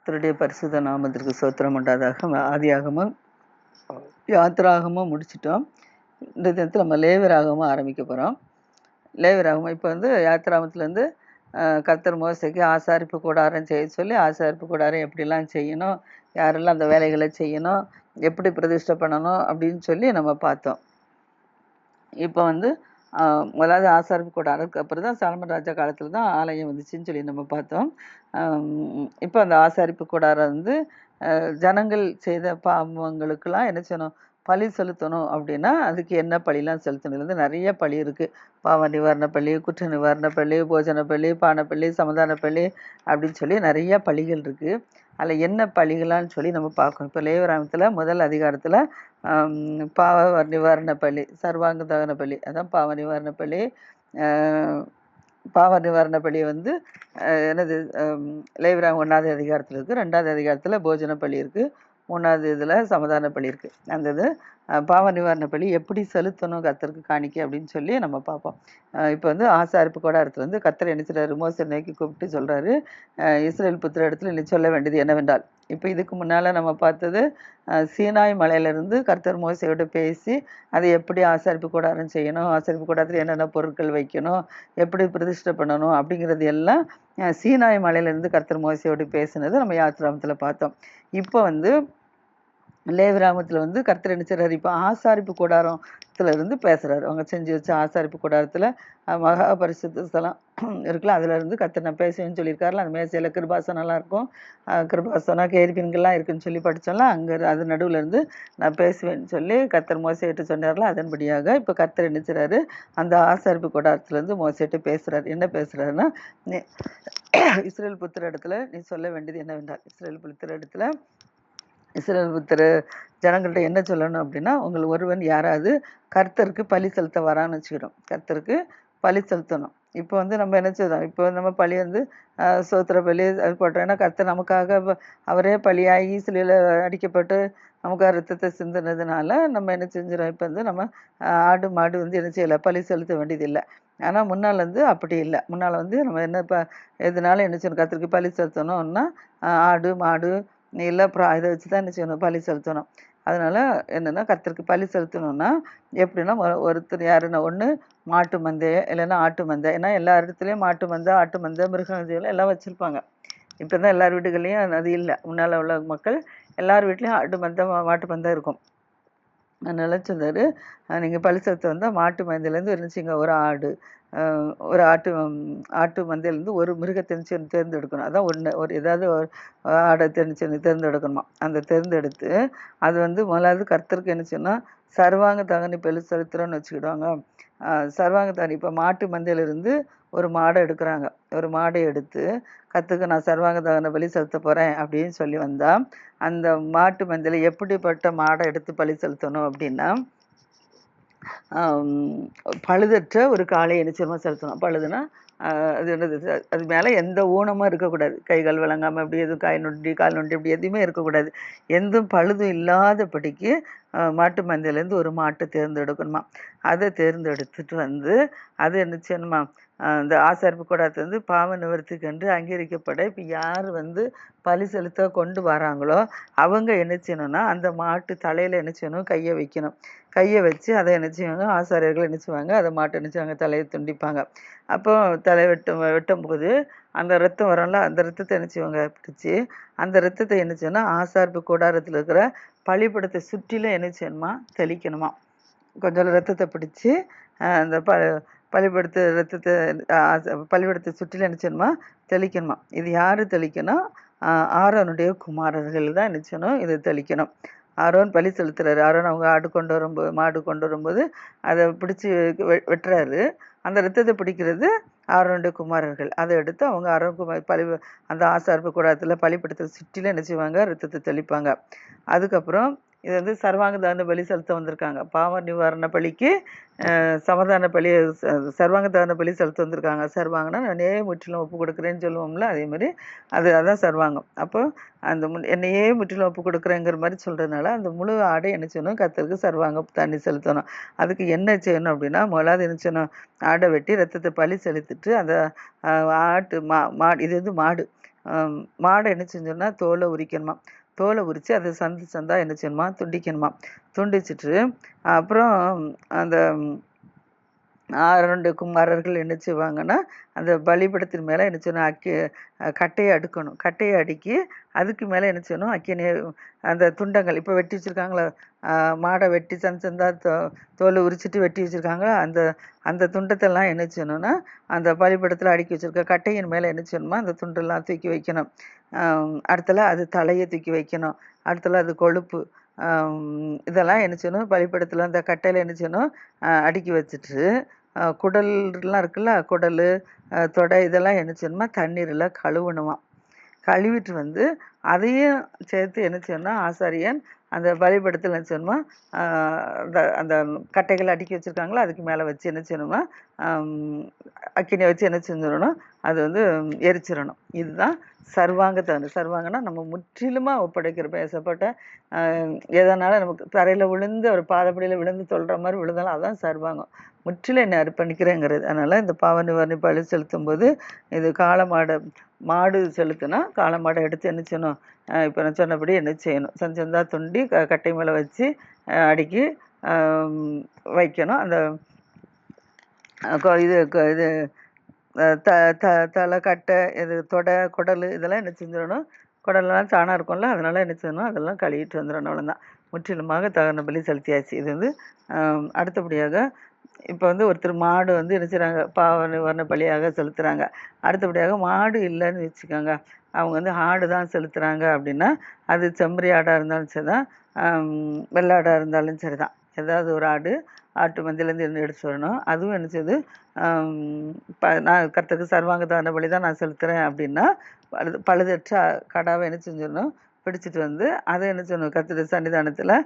கர்த்தருடைய பரிசுத்த நாமத்திற்கு ஸ்தோத்திரம் உண்டாதாக. ஆதியாகமும் யாத்திராகமும் முடிச்சிட்டோம். இந்த தினத்தில் நம்ம லேவியராகமும் ஆரம்பிக்க போகிறோம். லேவியராகமும் இப்போ யாத்திராகமத்துலேருந்து கர்த்தர் மோசேக்கு ஆசாரிப்பு கூடாரம் செய்ய சொல்லி, ஆசாரிப்பு கூடாரம் எப்படிலாம் செய்யணும், யாரெல்லாம் அந்த வேலைகளை செய்யணும், எப்படி பிரதிஷ்டை பண்ணணும் அப்படின்னு சொல்லி நம்ம பார்த்தோம். இப்போ முதலாவது ஆசாரிப்பு கூடாரத்துக்கு அப்புறம் தான் சாலமன் ராஜா காலத்தில் தான் ஆலயம் வந்துச்சுன்னு சொல்லி நம்ம பார்த்தோம். இப்போ அந்த ஆசாரிப்பு கூடாரம் ஜனங்கள் செய்த பாவங்களுக்கெல்லாம் என்ன செய்யணும், பழி செலுத்தணும். அப்படின்னா அதுக்கு என்ன பழிலாம் செலுத்தணும்? நிறைய பழி இருக்குது. பாவ நிவாரண பள்ளி, குற்ற நிவாரண பள்ளி, போஜன பள்ளி, பானப்பள்ளி, சமாதான பள்ளி அப்படின்னு சொல்லி நிறைய பழிகள் இருக்குது. அதில் என்ன பழிகளான்னு சொல்லி நம்ம பார்க்கணும். இப்போ லேவியராகமத்தில் முதல் அதிகாரத்தில் பாவ நிவாரண பள்ளி, சர்வாங்க தகன பள்ளி, அதான் பாவ நிவாரண பள்ளி. பாவ நிவாரண பள்ளி என்னது, லேவியராகமம் 1வது அதிகாரத்தில் இருக்குது. 2வது அதிகாரத்தில் போஜன பள்ளி இருக்குது. 3வது இதில் சமாதான பள்ளி இருக்குது. அந்த பாவ நிவாரண பள்ளி எப்படி செலுத்தணும் கர்த்தருக்கு காணிக்கை அப்படின்னு சொல்லி நம்ம பார்ப்போம். இப்போ ஆசாரிப்பு கூடாரத்தில் கர்த்தர் என்ன செய்றாரு, மோசே நோக்கி கூப்பிட்டு சொல்கிறாரு, இஸ்ரவேல் புத்திர இடத்துல நீ சொல்ல வேண்டியது என்னவென்றால். இப்போ இதுக்கு முன்னால் நம்ம பார்த்தது சீனாய் மலையிலிருந்து கர்த்தர் மோசையோடு பேசி அதை எப்படி ஆசாரிப்பு கூடாரம் செய்யணும், ஆசாரிப்பு கூடாரத்தில் என்னென்ன பொருட்கள் வைக்கணும், எப்படி பிரதிஷ்டை பண்ணணும் அப்படிங்கிறது எல்லாம் சீனாய் மலையிலேருந்து கர்த்தர் மோசையோடு பேசினது நம்ம யாத்திராகமத்தில் பார்த்தோம். இப்போ லேவியராகமத்தில் கர்த்தர் என்ன செய்றாரு, இப்போ ஆசாரிப்பு கூடாரத்துல இருந்து பேசுகிறாரு. அவங்க செஞ்சு வச்ச ஆசாரிப்பு கூடாரத்தில் மகா பரிசுத்த ஸ்தலம் இருக்குல்ல, அதுலேருந்து கர்த்தர் நான் பேசுவேன்னு சொல்லியிருக்காருல. அந்த மேசையில் கிருபாசனம்லாம் இருக்கும், கிருபாசனம் கேருபீன்கள்லாம் இருக்குன்னு சொல்லி படித்தோம்ல, அங்கே அது நடுவில் இருந்து நான் பேசுவேன்னு சொல்லி கர்த்தர் மோசேட்டு சொன்னார்ல. அதன்படியாக இப்போ கர்த்தர் என்ன செய்றாரு, அந்த ஆசாரிப்பு கூடாரத்துலேருந்து மோசேட்டு பேசுகிறார். என்ன பேசுகிறாருன்னா, இஸ்ரவேல் புத்திர இடத்துல நீ சொல்ல வேண்டியது என்னவென்றால், இஸ்ரவேல் புத்திர ஜனங்கள்கிட்ட என்ன சொல்லணும் அப்படின்னா, உங்கள் ஒருவன் யாராவது கர்த்தருக்கு பலி செலுத்த வரான்னு வச்சுக்கிறோம். கர்த்தருக்கு பலி செலுத்தணும். இப்போ நம்ம என்ன செய்தோம், இப்போ நம்ம பலி சோத்திர பலி அது போட்டோம். ஏன்னா கர்த்தர் நமக்காக அவரே பலியாகி சிலையில் அடிக்கப்பட்டு நமக்காக ரத்தத்தை சிந்தினதுனால நம்ம என்ன செஞ்சிடும், இப்போ நம்ம ஆடு மாடு என்ன செய்யலை, பலி செலுத்த வேண்டியது இல்லை. ஆனால் முன்னால் அப்படி இல்லை. முன்னால் நம்ம என்ன இப்போ எதுனாலும் என்ன செய்யணும், கர்த்தருக்கு பலி செலுத்தணும்னா ஆடு மாடு இல்லை இதை வச்சு தான் என்ன செய்யணும், பலி செலுத்தணும். அதனால் என்னென்னா கர்த்தருக்கு பலி செலுத்தணும்னா எப்படின்னா, ஒருத்தர் யாருன்னா ஒன்று மாட்டு மந்தை இல்லைன்னா ஆட்டு மந்தை. ஏன்னா எல்லா இடத்துலையும் மாட்டு மந்தை ஆட்டு மந்தை மிருகங்கள் எல்லாம் வச்சுருப்பாங்க. இப்போ தான் எல்லார் வீடுகள்லையும் அது இல்லை. முன்னால் உள்ள மக்கள் எல்லார் வீட்லேயும் ஆட்டு மந்தை மாட்டு மந்தை இருக்கும். அதனால சொன்னார், நீங்கள் பலி செலுத்த மாட்டு மந்தையிலேருந்து இருந்துச்சிங்க ஒரு ஆடு, ஒரு ஆட்டு மந்தையிலேருந்து ஒரு மிருகத்தை தேர்ந்தெடுக்கணும். அதான் ஏதாவது ஒரு ஆடை தேர்ந்தெடுக்கணுமா. அந்த தேர்ந்தெடுத்து அது முதலாவது கர்த்தருக்கு என்ன செய்யணும், சர்வாங்க தகனி பலி செலுத்துகிறோன்னு வச்சுக்கிடுவாங்க. சர்வாங்க தகனி இப்போ மாட்டு மந்தையிலிருந்து ஒரு மாடை எடுக்கிறாங்க. ஒரு மாடை எடுத்து கர்த்தருக்கு நான் சர்வாங்க தகன பலி செலுத்த போகிறேன் அப்படின்னு சொல்லி வந்தால், அந்த மாட்டு மந்தையில் எப்படிப்பட்ட மாடை எடுத்து பலி செலுத்தணும் அப்படின்னா, பழுதற்ற ஒரு காளை நிச்சயமாக செலுத்தணும். பழுதுன்னா அது என்னது, அது மேலே எந்த ஊனமும் இருக்கக்கூடாது. கைகால் விளங்காமல் அப்படி எதுவும் காய் நொண்டி கால் நொண்டி அப்படி எதுவுமே இருக்கக்கூடாது. எந்த பழுதும் இல்லாதபடிக்கு மாட்டு மந்தையிலேருந்து ஒரு மாட்டை தேர்ந்தெடுக்கணுமா. அதை தேர்ந்தெடுத்துட்டு அது என்ன செய்யணுமா, இந்த ஆசாரிப்பு கூடாரத்து பாவ நிவர்த்திக்கென்று அங்கீகரிக்கப்பட இப்போ யார் பலி செலுத்த கொண்டு வராங்களோ அவங்க என்ன செய்யணும்னா, அந்த மாட்டு தலையில் என்ன செய்யணும், கையை வைக்கணும். கையை வச்சு அதை என்ன செய்வாங்க, ஆசாரியர்கள் என்ன செய்வாங்க, அதை மாட்டை என்ன செய்வாங்க, தலையை துண்டிப்பாங்க. அப்போ தலை வெட்டும்போது அந்த ரத்தம் வரல, அந்த ரத்தத்தை என்ன செய்வாங்க, பிடிச்சி அந்த ரத்தத்தை என்ன செய்யணும், ஆசாரிப்பு கூடாரத்தில் இருக்கிற பலிபடத்தை சுற்றிலும் என்ன செய்யணுமா, தெளிக்கணுமா. கொஞ்சம் ரத்தத்தை பிடிச்சி அந்த பலிபடத்தை சுற்றிலும் என்ன செய்யணுமா, தெளிக்கணுமா. இது யார் தெளிக்கணும், ஆரோனுடைய குமாரர்கள் தான் என்ன செய்யணும், இதை தெளிக்கணும். ஆரோன் பலி செலுத்துறாரு. ஆரோன் அவங்க மாடு கொண்டு வரும்போது அதை பிடிச்சி வெட்டுறாரு. அந்த ரத்தத்தை பிடிக்கிறது ஆரோனுடைய குமாரர்கள். அதை எடுத்து அவங்க ஆரோன் அந்த ஆசாரிப்பு கூடாரத்தில் பலிபடத்தை சுற்றிலும் என்ன செய்வாங்க, ரத்தத்தை தெளிப்பாங்க. அதுக்கப்புறம் இது சர்வாங்க தகன பலி செலுத்த வந்திருக்காங்க. பாவ நிவாரண பலிக்கு சமாதான பலி, சர்வாங்க தகன பலி செலுத்த வந்திருக்காங்க. சர்வாங்கன்னா என்னையே முற்றிலும் ஒப்பு கொடுக்குறேன்னு சொல்லுவோம்ல, அதே மாதிரி அதான் சர்வாங்கம். அப்போ அந்த என்னையே முற்றிலும் ஒப்பு கொடுக்குறேங்கிற மாதிரி சொல்கிறதுனால அந்த முழு ஆடை என்ன செய்யணும், கர்த்தருக்கு சர்வாங்கம் தண்ணி செலுத்தணும். அதுக்கு என்ன செய்யணும் அப்படின்னா, முதலாவது என்ன செய்யணும், ஆடை வெட்டி ரத்தத்தை பலி செலுத்திட்டு அந்த ஆட்டு மாடு, இது மாடு மாடை என்ன செஞ்சோன்னா தோலை உரிக்கணுமா. தோலை உரித்து அதை சந்து சந்தா என்ன செய்யணுமா, துண்டிக்கணுமா. துண்டிச்சிட்டு அப்புறம் அந்த 2 குமாரர்கள் என்ன செய்வாங்கன்னா, அந்த பலிபீடத்தின் மேலே என்ன செய்யணும், கட்டையை அடுக்கணும். கட்டையை அடுக்கி அதுக்கு மேலே என்ன செய்யணும், அக்கினியை அந்த துண்டங்கள் இப்போ வெட்டி வச்சுருக்காங்களா, மாடை வெட்டி சந்து சந்தா தோலை உரிச்சிட்டு வெட்டி வச்சுருக்காங்களா, அந்த அந்த துண்டத்தெல்லாம் என்ன செய்யணும்னா, அந்த பலிபீடத்தில் அடுக்கி வச்சுருக்க கட்டையின் மேலே என்ன செய்யணுமா, அந்த துண்டெல்லாம் தூக்கி வைக்கணும். அடுத்தல அது தலையை தூக்கி வைக்கணும். அடுத்தல அது கொழுப்பு, இதெல்லாம் என்ன செய்யணும், பலிபீடத்தில் அந்த கட்டையில் என்ன செய்யணும், அடுக்கி வச்சுட்டு குடல்லாம் இருக்குல்ல, குடல், தொடை இதெல்லாம் என்ன செய்யணுமா, தண்ணீரில் கழுவணுமா. கழுவிட்டு வந்து அதையும் சேர்த்து என்ன செய்யணும்னா, ஆசாரியன் அந்த பலிபீடத்தில் என்ன செய்யணுமா, அந்த அந்த கட்டைகளை அடுக்கி வச்சுருக்காங்களா அதுக்கு மேலே வச்சு என்ன செய்யணும்னா, அக்கினியை வச்சு என்ன செஞ்சிடணும், அது வந்து எரிச்சிடணும். இதுதான் சர்வாங்க தகனம். சர்வாங்கன்னா நம்ம முற்றிலுமாக ஒப்படைக்கிற பேசப்பட்ட எதனால நமக்கு தரையில் விழுந்து ஒரு பாதப்படியில் விழுந்து சொல்கிற மாதிரி விழுந்தாலும் அதுதான் சர்வாங்கம். முற்றிலும் என்னை அர்ப்பணிக்கிறேங்கிறது. அதனால் இந்த பாவ நிவாரணி பலி செலுத்தும் போது இது மாடு செலுத்தினா காளை எடுத்து என்ன செய்யணும், இப்போ நான் சொன்னபடி என்ன செய்யணும், சந்தா துண்டி கட்டை மேலே வச்சு அடுக்கி வைக்கணும். அந்த இது இது தலை, கட்டை, இது தொடை, குடல் இதெல்லாம் என்ன செஞ்சிடணும், குடலெல்லாம் சாணம் இருக்கும்ல, அதனால் என்ன செய்யணும், அதெல்லாம் கழுவிட்டு வந்துடணும். அவ்வளோதான், முற்றிலுமாக தகன பலி செலுத்தியாச்சு. இது வந்து அடுத்தபடியாக இப்போ வந்து ஒருத்தர் மாடு வந்து என்ன செய்கிறாங்க, பாவ நிவாரண பலியாக செலுத்துகிறாங்க. அடுத்தபடியாக மாடு இல்லைன்னு வச்சுக்கோங்க, அவங்க வந்து ஆடு தான் செலுத்துகிறாங்க அப்படின்னா, அது செம்மறி ஆடாக இருந்தாலும் சரி தான், வெள்ளாடாக இருந்தாலும் சரி தான், ஏதாவது ஒரு ஆட்டு மந்தையிலேருந்து எடுத்து வரணும். அதுவும் என்ன செய்யுது, நான் கர்த்தருக்கு சர்வாங்க தகன பலி தான் நான் செலுத்துகிறேன் அப்படின்னா, பழுதற்ற கடாவை என்ன செஞ்சிடணும், பிடிச்சிட்டு வந்து அதை என்ன செய்யணும், கர்த்தருடைய சன்னிதானத்தில்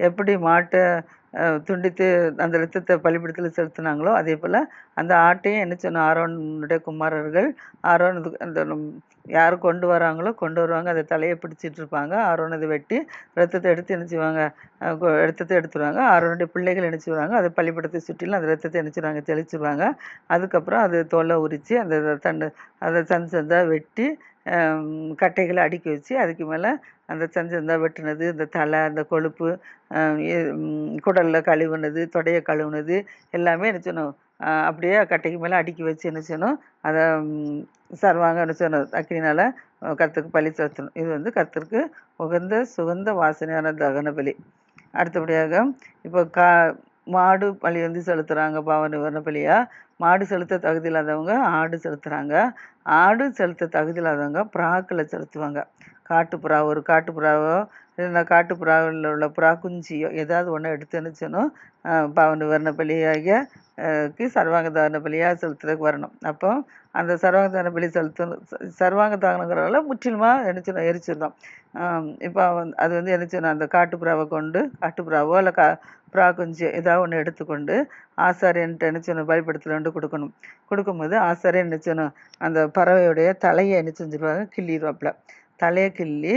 எப்படி மாட்டை துண்டித்து அந்த இரத்தத்தை பலிபீடத்தில் செலுத்தினாங்களோ அதே போல் அந்த ஆட்டையும் என்ன செய்யணும், ஆரோனுடைய குமாரர்கள், ஆரோன் அந்த யார் கொண்டு வருவாங்க, அதை தலையை பிடிச்சிட்டு இருப்பாங்க. ஆரோன் அதை வெட்டி ரத்தத்தை எடுத்து என்ன செய்வாங்க, ரத்தத்தை எடுத்துருவாங்க. ஆரோனுடைய பிள்ளைகள் என்ன செய்வாங்க, அதை பலிபீடத்தை சுற்றிலும் அந்த ரத்தத்தை என்ன செய்வாங்க, தெளிச்சிருவாங்க. அதுக்கப்புறம் அது தோலை உரித்து அதை சந்தா வெட்டி கட்டைகளை அடுக்கி வச்சு அதுக்கு மேலே அந்த சந்தா வெட்டினது, இந்த தலை, அந்த கொழுப்பு, குடலில் கழுவுனது, தொடையை கழுவுனது எல்லாமே என்ன செய்யணும், அப்படியே கட்டைக்கு மேலே அடுக்கி வச்சு என்ன செய்யணும், அதை சர்வாங்க என்ன செய்யணும், அக்கினினால் கர்த்தருக்கு பலி செலுத்தணும். இது வந்து கர்த்தருக்கு உகந்த சுகந்த வாசனையான தகன பலி. அடுத்தபடியாக இப்போ மாடு பலி வந்து செலுத்துகிறாங்க, பாவ நிவாரண பலியாக. மாடு செலுத்த தகுதி இல்லாதவங்க ஆடு செலுத்துகிறாங்க. ஆடு செலுத்த தகுதி இல்லாதவங்க புறாக்களை செலுத்துவாங்க. காட்டுப்புறா, ஒரு காட்டுப்புறாவோ இல்லைன்னா காட்டுப்புறாவில் உள்ள புறா குஞ்சியோ ஏதாவது ஒன்று எடுத்து நினச்சணும், பாவ நிவாரண பலியாக சர்வாங்க தகன பலியாக செலுத்துறதுக்கு வரணும். அப்போ அந்த சர்வாங்க தகன பலி சர்வாங்க தகனங்கிறதால முற்றிலுமாக நினச்சிடும், எரிச்சிருந்தோம். இப்போ அது வந்து நினச்சிடணும், அந்த காட்டுப்புறாவை கொண்டு, காட்டுப்புறாவோ இல்லை புறா குஞ்சு ஏதாவது ஒன்று எடுத்துக்கொண்டு ஆசாரியன்ட்டு நினச்சிடணும், பலிபீடத்தில் வந்து கொடுக்கணும். கொடுக்கும்போது ஆசாரியன் நினச்சிடணும், அந்த பறவையுடைய தலையை என்ன செஞ்சிருவாங்க, கிள்ளிடுவாப்புல. தலையை கிள்ளி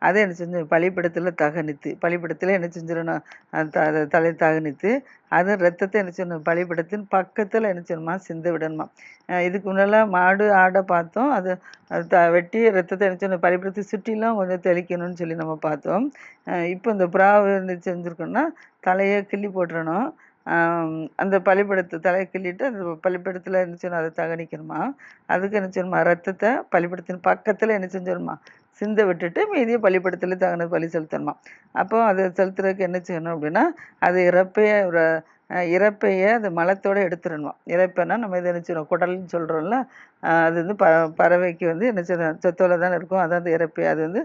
அதை என்ன செஞ்சு பலிபீடத்தில் தகனித்து, பலிபீடத்தில் என்ன செஞ்சிடணும், தலை தகனித்து அது ரத்தத்தை என்ன செய்யணும், பலிபீடத்தின் பக்கத்தில் என்ன செய்யணுமா, சிந்த விடணுமா. இதுக்கு முன்னால் மாடு ஆடை பார்த்தோம், அது வெட்டி ரத்தத்தை என்ன செய்யணும், பலிபீடத்தை சுற்றிலாம் கொஞ்சம் தெளிக்கணும்னு சொல்லி நம்ம பார்த்தோம். இப்போ இந்த புறாவை என்ன செஞ்சுருக்கோன்னா, தலையை கிள்ளி போட்டுறணும். அந்த பலிபீடத்தை தலையை கிள்ளிட்டு அந்த பலிபீடத்தில் என்ன செய்யணும், அதை தகனிக்கணுமா. அதுக்கு என்ன செய்யணுமா, ரத்தத்தை பலிபீடத்தின் பக்கத்தில் என்ன செஞ்சிடணுமா, சிந்த விட்டுட்டு மீதியை பலிபீடத்தில் தகன பலி செலுத்தணுமா. அப்போ அதை செலுத்துறதுக்கு என்ன செய்யணும் அப்படின்னா, அது இறப்பையை அது மலத்தோடு எடுத்துடணுமா. இறப்பைன்னா நம்ம இதை என்ன செய்யணும், குடல்னு சொல்கிறோம்ல, அது வந்து பறவைக்கு வந்து என்ன செய்யணும், சொத்தோல தானே இருக்கும், அதான் அந்த இறப்பை. அது வந்து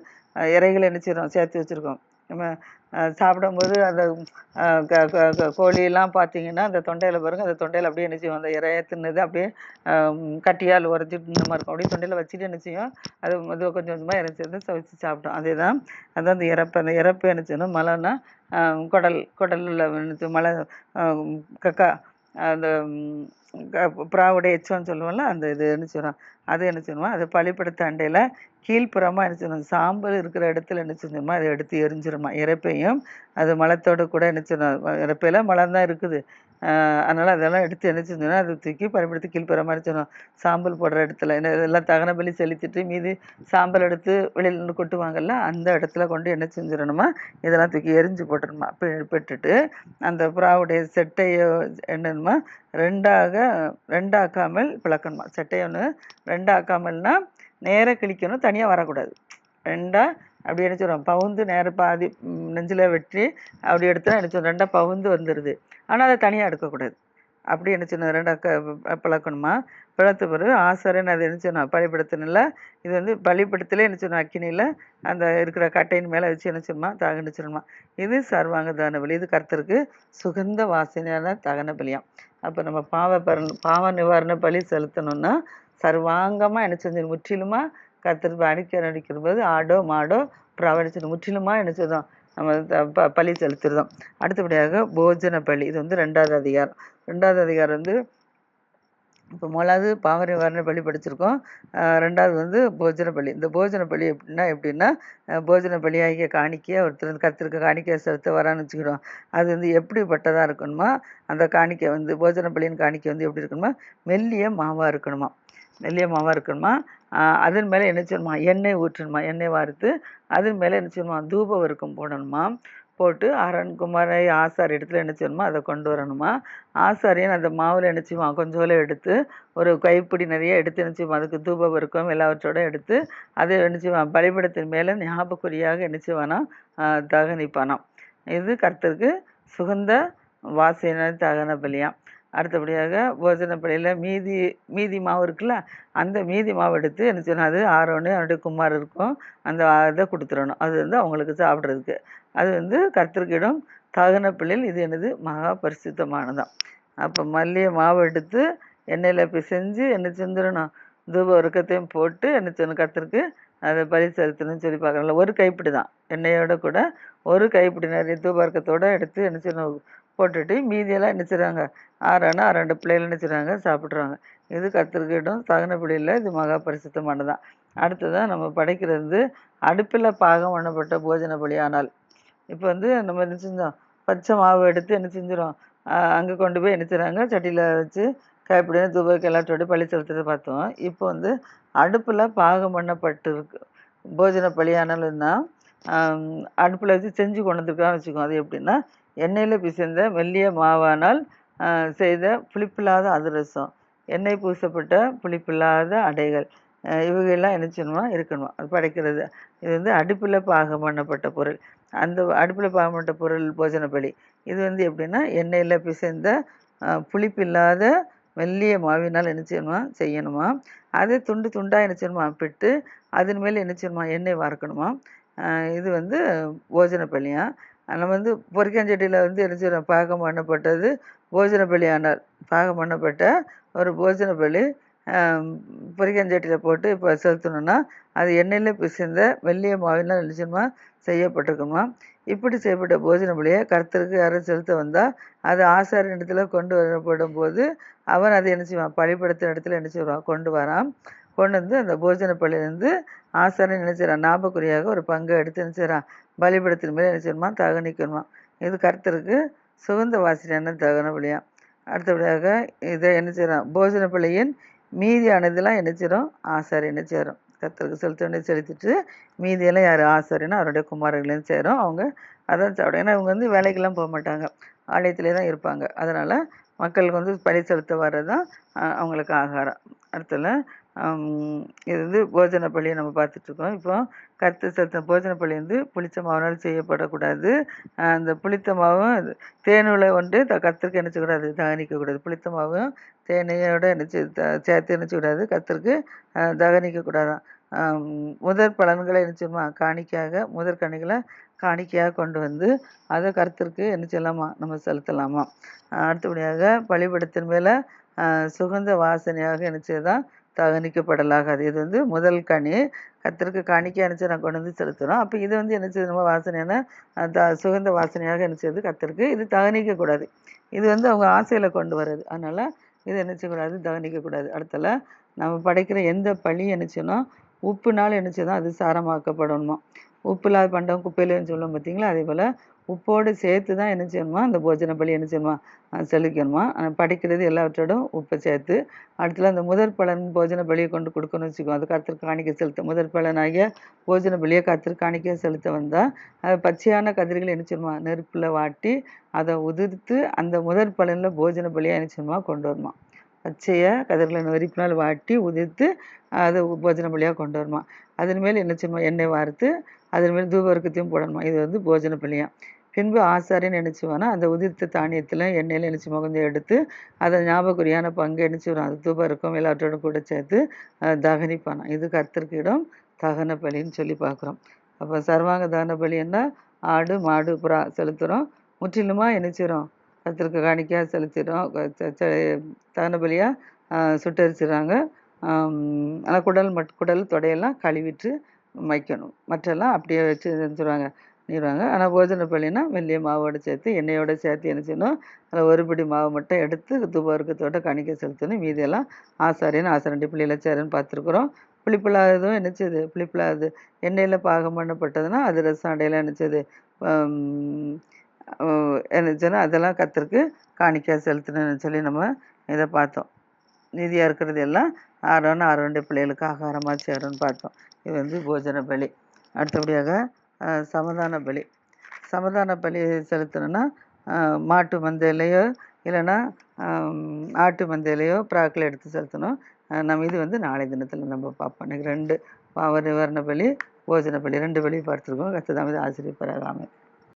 இறைகளை என்ன செய்யணும், சேர்த்து வச்சுருக்கோம். நம்ம சாப்பிடும்போது அந்த கோழியெல்லாம் பார்த்தீங்கன்னா அந்த தொண்டையில் பாருங்கள், அந்த தொண்டையில் அப்படியே என்ன செய்யும், அந்த இறைய தின்னது அப்படியே கட்டியால் உரைச்சிட்டு இந்த மாதிரி இருக்கும், அப்படியே தொண்டையில் வச்சுட்டு என்ன செய்யும், அது கொஞ்சம் கொஞ்சமாக இறைச்சி சமைச்சு சாப்பிட்டோம். அதே தான் அதான் அந்த இறப்பு என்ன செய்யணும், மலைன்னா குடலில் மலை கக்கா அந்த புறாவுடைய எச்சம்னு சொல்லுவோம்ல, அந்த இது என்ன செய்யணும், அது என்ன செய்யணுமா, அது பலிபீடத்து அண்டையில் கீழ்ப்புறமாக என்ன செய்யணும், சாம்பல் இருக்கிற இடத்துல என்ன செஞ்சோமா, அதை எடுத்து எரிஞ்சிருமா. இறப்பையும் அது மலத்தோடு கூட என்ன செய்யணும், இறப்பையில் மலம் தான் இருக்குது, அதனால் அதெல்லாம் எடுத்து என்ன செஞ்சோன்னா, அதை தூக்கி பலிபீடத்து கீழ்ப்புறமாக என்ன செய்யணும், சாம்பல் போடுற இடத்துல இதெல்லாம் தகன பலி செலுத்திட்டு மீதி சாம்பல் எடுத்து வெளியில் நின்று கொட்டுவாங்கல்ல, அந்த இடத்துல கொண்டு என்ன செஞ்சிடணுமா, இதெல்லாம் தூக்கி எரிஞ்சு போட்டுடணுமா. பெற்றுட்டு அந்த புறாவுடைய செட்டையை என்னணுமா, ரெண்டாக்காமல் பிளக்கணுமா. செட்டையை ஒன்று ரெண்டாக்காமல்னா நேராக கிழிக்கணும், தனியாக வரக்கூடாது. ரெண்டாக அப்படி என்ன சொல்கிறோம், பவுந்து நேர பாதி நெஞ்சில் வெட்டி அப்படி எடுத்தால் என்ன சொல்கிறோம், ரெண்டாக பவுந்து வந்துடுது. ஆனால் அதை தனியாக எடுக்கக்கூடாது. அப்படி என்ன செய்யணும், ரெண்டாக பிளக்கணுமா. பிளத்த பிறகு ஆசாரன் அதை என்ன செய்யணும், பலிபீடத்தினில் இது வந்து பலிபீடத்திலே என்ன செய்யணும், அக்கினியில் அந்த இருக்கிற கட்டையின் மேலே வச்சு என்ன செய்யணுமா, தகனிச்சிடணுமா. இது சர்வாங்க தகன பலி. இது கர்த்தருக்கு சுகந்த வாசனையான தகன பலியாம். அப்போ நம்ம பாவ நிவாரண பலி செலுத்தணும்னா சர்வாங்கமாக என்ன செஞ்சு முற்றிலுமாக கர்த்தருக்கு அடிக்கிற போது ஆடோ மாடோ புறாவடிச்சு முற்றிலுமாக என்ன செய்தோம், நம்ம பலி செலுத்திடுதோம். அடுத்தபடியாக போஜன பலி. இது வந்து 2வது அதிகாரம். 2வது அதிகாரம் வந்து இப்போ 1வது பாவ நிவாரண பலி படிச்சிருக்கோம். 2வது வந்து போஜன பலி. இந்த போஜன பலி எப்படின்னா போஜன பலியாகிய காணிக்கையை ஒருத்தர் கர்த்தருக்கு காணிக்கையை செலுத்த வரான்னு வச்சுக்கிறோம். அது வந்து எப்படிப்பட்டதாக இருக்கணுமா, அந்த காணிக்கை வந்து போஜன பலியின் காணிக்கை வந்து எப்படி இருக்கணுமா, மெல்லிய மாவாக இருக்கணுமா. மெல்லிய மாவாக இருக்கணுமா. அதன் மேலே என்ன செய்யணுமா, எண்ணெய் ஊற்றணுமா. எண்ணெய் வார்த்து அதன் மேலே என்ன செய்யணுமா, தூப வர்க்கம் போடணுமா. போட்டு ஆரோன் குமாரை ஆசாரி இடத்துல என்ன செய்யணுமா, அதை கொண்டு வரணுமா. ஆசாரியன் அந்த மாவில் என்ன செய்வான், கொஞ்சோல எடுத்து ஒரு கைப்பிடி நிறைய எடுத்து என்ன செய்வான், அதுக்கு தூப வர்க்கம் எல்லாவற்றோட எடுத்து அதை என்ன செய்வான், பலிபீடத்தின் மேலே ஞாபகக்குறியாக என்ன செய்வானா, தகனிப்பானாம். இது கர்த்தருக்கு சுகந்த வாசனை தகன பலியாம். அடுத்தபடியாக போஜன பலியில் மீதி மாவு இருக்குல்ல, அந்த மீதி மாவு எடுத்து என்ன செய்யணும், அது ஆரோன்னு அவனுடைய குமார் இருக்கும், அந்த இதை கொடுத்துடணும். அது வந்து அவங்களுக்கு சாப்பிட்றதுக்கு. அது வந்து கர்த்தருக்கிடம் தகன பலியில் இது என்னது, மகா பரிசுத்தமானதான். அப்போ மல்லிய மாவு எடுத்து எண்ணெயில் பிசைஞ்சு என்ன செஞ்சிடணும், தூப வர்க்கத்தையும் போட்டு என்ன செய்யணும், கர்த்தருக்கு அதை பலி செலுத்தணும்னு சொல்லி பார்க்குறோம்ல. ஒரு கைப்பிடி தான் எண்ணெயோட கூட ஒரு கைப்பிடி நிறைய தூப வர்க்கத்தோடு எடுத்து என்ன செய்யணும், போட்டுட்டு மீதியெல்லாம் என்ன செய்கிறாங்க, ஆறானா 2 பிள்ளைகள் என்ன செய்கிறாங்க, சாப்பிட்றாங்க. இது கர்த்தருக்கிடம் தகன பலியில் இது மகா பரிசுத்தமானதான். அடுத்ததான் நம்ம படைக்கிறது வந்து அடுப்பில் பாகம் பண்ணப்பட்ட போஜன பலி. ஆனால் இப்போ வந்து நம்ம என்ன செஞ்சோம், பச்சை மாவு எடுத்து என்ன செஞ்சிடும், அங்கே கொண்டு போய் என்ன செய்கிறாங்க, சட்டியில் வச்சு கைப்பிடின்னு தூபக்கு எல்லாத்தோட பலி செலுத்துறதை பார்த்தோம். இப்போ வந்து அடுப்பில் பாகம் பண்ணப்பட்டிருக்கு போஜன பலியானாலும்னா அடுப்பில் வச்சு செஞ்சு கொண்டு வந்துருக்கான்னு வச்சுக்கோம். அது எப்படின்னா எண்ணெயில் பிசைந்த மெல்லிய மாவானால் செய்த புளிப்பில்லாத அதிரசம், எண்ணெய் பூசப்பட்ட புளிப்பில்லாத அடைகள், இவைகள்லாம் என்ன செய்யணுமா, இருக்கணுமா, அது படைக்கிறது. இது வந்து அடுப்பில் பாகம் பண்ணப்பட்ட பொருள். அந்த அடுப்பில் பாகம் பண்ணப்பட்ட பொருள் போஜன பலி. இது வந்து எப்படின்னா எண்ணெயில் பிசைந்த புளிப்பில்லாத மெல்லிய மாவினால் என்ன செய்யணுமா. அதை துண்டு துண்டாக என்ன செய்யணுமா பிட்டு அதன் மேலே என்ன செய்யணுமா, எண்ணெய் வார்க்கணுமா. இது வந்து போஜன பலியா. நம்ம வந்து பொரிக்காஞ்சட்டியில் வந்து என்ன செய்யணும், பாகம் பண்ணப்பட்டது போஜன பலியானால் பாகம் பண்ணப்பட்ட ஒரு போஜன பலி பொரிக்காஞ்சட்டியில் போட்டு இப்போ செலுத்தணும்னா அது எண்ணெயில் பிசைந்த மெல்லிய மாவினால் என்ன செய்யணுமா, செய்யப்பட்டிருக்குமா. இப்படி செய்யப்பட்ட போஜன பலியை கர்த்தருக்கு யாரும் செலுத்த வந்தால் அது ஆசாரின் இடத்துல கொண்டு வரப்படும் போது அவன் அதை என்ன செய்வான், பலிபீடத்தின் இடத்துல என்ன செய்வான், கொண்டு வரான். கொண்டு வந்து அந்த போஜன பலியிலேருந்து ஆசாரன் என்ன செய்கிறான், ஞாபகக்குறியாக ஒரு பங்கை எடுத்து என்ன செய்கிறான், பலிபீடத்தின் மேலே என்ன செய்யணுமா, தகனிக்கணுமா. இது கர்த்தருக்கு சுகந்த வாசனையான தகன பலியாம். அடுத்தபடியாக இதை என்ன செய்கிறான், போஜன பலியின் மீதியானதெல்லாம் என்ன செய்கிறோம், ஆசாரி என்ன செய்கிறோம், கர்த்தருக்கு செலுத்த செலுத்திட்டு மீதியெல்லாம் யார், ஆசாரின்னா அவருடைய குமாரர்களையும் சேரும். அவங்க அதான் சாப்பிடும். ஏன்னா இவங்க வந்து வேலைக்கெல்லாம் போக மாட்டாங்க, ஆலயத்திலே தான் இருப்பாங்க. அதனால் மக்களுக்கு வந்து பலி செலுத்த வர்றது தான் அவங்களுக்கு ஆகாரம். அடுத்தது இது வந்து போஜன பலியை நம்ம பார்த்துட்ருக்கோம். இப்போ கர்த்தர் செலுத்த போஜன பலி வந்து புளித்த மாவினால் செய்யப்படக்கூடாது. அந்த புளித்த மாவும் தேனூலை ஒன்று கர்த்தருக்கு என்ன செய்யக்கூடாது, தகனிக்கக்கூடாது. புளித்த மாவும் தேனையோட என்ன சேர்த்து என்ன செய்யக்கூடாது, கர்த்தருக்கு தகனிக்கக்கூடாதான். முதற் பலன்களை என்ன செய்யுமா, காணிக்கையாக முதற் கனிகளை காணிக்கையாக கொண்டு வந்து அதை கர்த்தருக்கு என்ன செய்யலாமா, நம்ம செலுத்தலாமா. அடுத்தபடியாக பலிபீடத்தின் மேலே சுகந்த வாசனையாக என்ன செய்யதான் தகனிக்கப்படலாகாது. இது வந்து முதல் கனி கர்த்தருக்கு காணிக்கையாக என்ன செய்ய நான் கொண்டு வந்து செலுத்துகிறோம். அப்போ இது வந்து என்ன செய்யுது, நம்ம வாசனையான சுகந்த வாசனையாக என்ன செய்யுது கர்த்தருக்கு, இது தகனிக்கக்கூடாது. இது வந்து அவங்க ஆசையில் கொண்டு வர்றது. அதனால் இது என்ன செய்யக்கூடாது, தகனிக்கக்கூடாது. அடுத்தல நம்ம படைக்கிற எந்த பழி என்ன செய்யணும், உப்புனால என்ன செய்யணும், அது சாரமாக்கப்படணுமா. உப்பு இல்லாத பண்டம் குப்பையிலன்னு சொல்லுவோம் பார்த்தீங்களா, அதே போல் உப்போடு சேர்த்து தான் என்ன செய்யணுமா, அந்த போஜன பலி என்ன செய்யணுமா, செலுத்தணுமா. படைக்கிறது எல்லாவற்றோடும் உப்பை சேர்த்து. அடுத்தது அந்த முதற் பலன் போஜன பலியை கொண்டு கொடுக்கணும்னு வச்சுக்கோ, அது கர்த்தருக்கு காணிக்கை செலுத்த முதற் பலனாகிய போஜன பலியை கர்த்தருக்கு காணிக்கை செலுத்த வந்தால் அது பச்சையான கதிர்கள் என்ன செய்யணுமா, நெருப்பில் வாட்டி அதை உதிர்த்து அந்த முதற் பலனில் போஜன பலியாக என்ன செய்யணுமா கொண்டு வரணுமா. பச்சையாக கதிர்களை நெருப்பினால் வாட்டி உதிர்த்து அதை போஜன பலியாக கொண்டு வரணுமா. அதன் மேல் என்ன செய்யணுமா, எண்ணெய் வார்த்து அதன் மேல் தூபவர்க்கத்தையும் போடணுமா. இது வந்து போஜன பலியாக. பின்பு ஆசாரியன் என்ன செய்வானா, அந்த உதிர்த்த தானியத்தில் எண்ணெயில் என்ன செய்வோம் கொஞ்சம் எடுத்து அதை ஞாபகக்குறியான பங்கு என்ன செய்வோம், அது தூபவர்க்கம் எல்லாற்றோடும் கூட சேர்த்து தகனிப்பானா. இது கர்த்தருக்கு இடம் தகன பலின்னு சொல்லி பார்க்குறோம். அப்போ சர்வாங்க தகன பலி என்ன, ஆடு மாடு புறா செலுத்துகிறோம். முற்றிலுமாக என்ன செய்கிறோம், கர்த்தருக்கு காணிக்கையாக செலுத்திடுறோம். தகன பலியாக சுட்டரிச்சிடுறாங்க. ஆனால் குடல் தொடையெல்லாம் கழுவிட்டு வைக்கணும். மற்றெல்லாம் அப்படியே வச்சு செஞ்சுருவாங்க நீடுவாங்க. ஆனால் போஜன பலினா வெள்ளிய மாவோடு சேர்த்து எண்ணெயோடு சேர்த்து என்ன செய்யணும், அதில் ஒரு பிடி மாவு மட்டும் எடுத்து தூபவர்க்கத்தோட காணிக்கை செலுத்தணும். மீதியெல்லாம் ஆசாரண்டி பிள்ளையில சேருன்னு பார்த்துருக்குறோம். புளிப்பில்லாததும் என்ன செய்யுது, புளிப்பில்லாதது எண்ணெயில் பாகம் பண்ணப்பட்டதுன்னா அது ரசம் அடையெல்லாம் என்ன செய்யுது, என்னச்சுன்னா அதெல்லாம் கர்த்தருக்கு காணிக்கையாக செலுத்தணும்னு சொல்லி நம்ம இதை பார்த்தோம். மீதியாக இருக்கிறது எல்லாம் ஆரோனுடைய பிள்ளைகளுக்கு ஆகாரமாக சேரும்னு பார்த்தோம். இது வந்து போஜன பலி. அடுத்தபடியாக சமாதான பலி. சமாதான பலி செலுத்தணும்னா மாட்டு மந்தையிலையோ இல்லைன்னா ஆட்டு மந்தையிலையோ பிராக்கில் எடுத்து செலுத்தணும். நம்ம இது வந்து நாளை தினத்தில் நம்ம பார்ப்போம். இன்றைக்கி 2 வர்ண பலி, போஜன பலி 2 பலி பார்த்துருக்கோம். கர்த்தர் தாமே ஆசீர்வதிப்பாராக. ஆமென்.